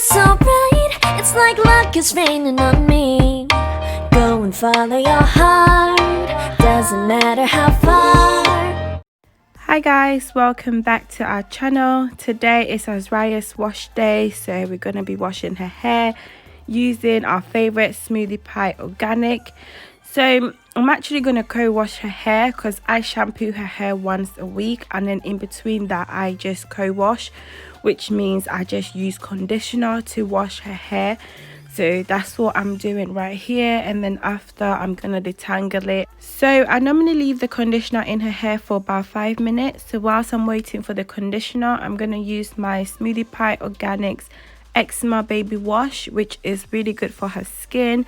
feels so bright, it's like luck is raining on me. Go and follow your heart, doesn't matter how far. Hi guys, welcome back to our channel. Today is Azrya's wash day, so we're going to be washing her hair using our favorite Smoothie Pie organic. So I'm actually going to co-wash her hair because I shampoo her hair once a week, and then in between that I just co-wash, which means I just use conditioner to wash her hair. So that's what I'm doing right here, and then after I'm gonna detangle it. So I normally leave the conditioner in her hair for about 5 minutes. So whilst I'm waiting for the conditioner, I'm gonna use my Smoothie Pie Organics Eczema Baby Wash, which is really good for her skin.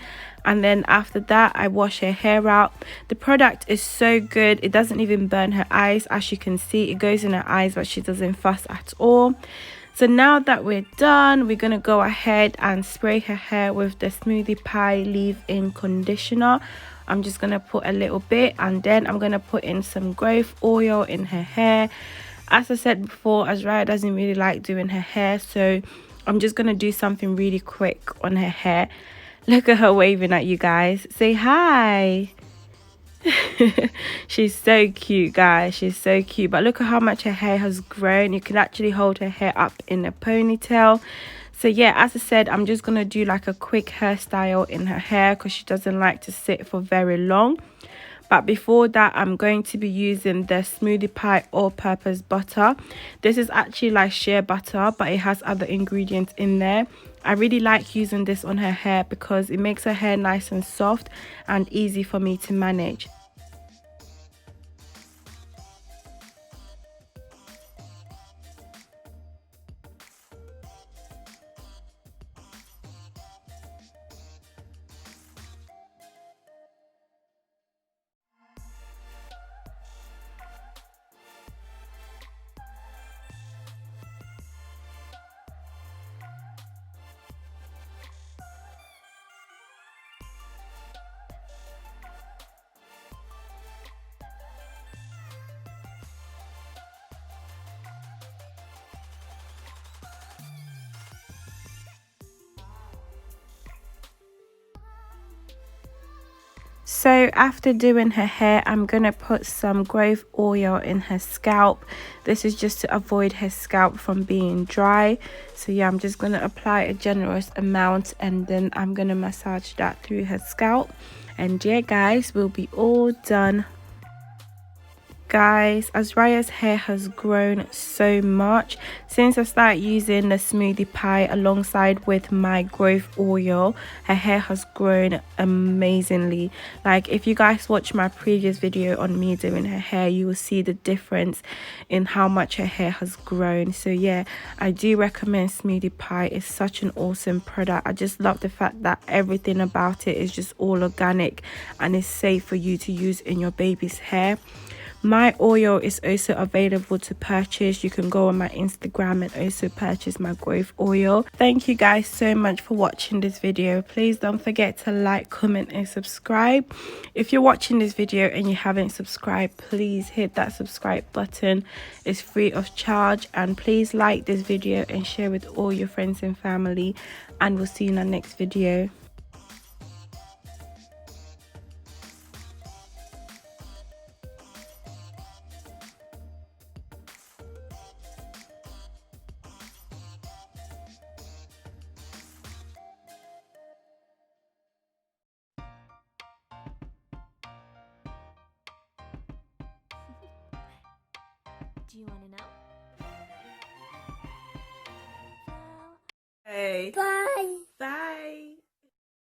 And then after that I wash her hair out. The product is so good, it doesn't even burn her eyes. As you can see, it goes in her eyes but she doesn't fuss at all. So now that we're done, we're gonna go ahead and spray her hair with the Smoothie Pie leave-in conditioner. I'm just gonna put a little bit, and then I'm gonna put in some growth oil in her hair. As I said before, Azrya doesn't really like doing her hair, so I'm just gonna do something really quick on her hair. Look at her waving at you guys. Say hi. She's so cute, guys. She's so cute. But look at how much her hair has grown. You can actually hold her hair up in a ponytail. So yeah, as I said, I'm just gonna do like a quick hairstyle in her hair because she doesn't like to sit for very long. But before that, I'm going to be using the Smoothie Pie all-purpose butter. This is actually like shea butter, but it has other ingredients in there. I really like using this on her hair because it makes her hair nice and soft and easy for me to manage. So after doing her hair, I'm gonna put some growth oil in her scalp. This is just to avoid her scalp from being dry. So yeah, I'm just gonna apply a generous amount, and then I'm gonna massage that through her scalp. And yeah guys, we'll be all done. Guys, Azrya's hair has grown so much since I started using the Smoothie Pie alongside with my growth oil. Her hair has grown amazingly. Like, if you guys watch my previous video on me doing her hair, you will see the difference in how much her hair has grown. So yeah, I do recommend Smoothie Pie. It's such an awesome product. I just love the fact that everything about it is just all organic and is safe for you to use in your baby's hair. My oil is also available to purchase. You can go on my Instagram and also purchase my growth oil. Thank you guys so much for watching this video. Please don't forget to like, comment and subscribe. If you're watching this video and you haven't subscribed, please hit that subscribe button. It's free of charge, and please like this video and share with all your friends and family, and we'll see you in our next video. Do you want to know? Hey. Bye.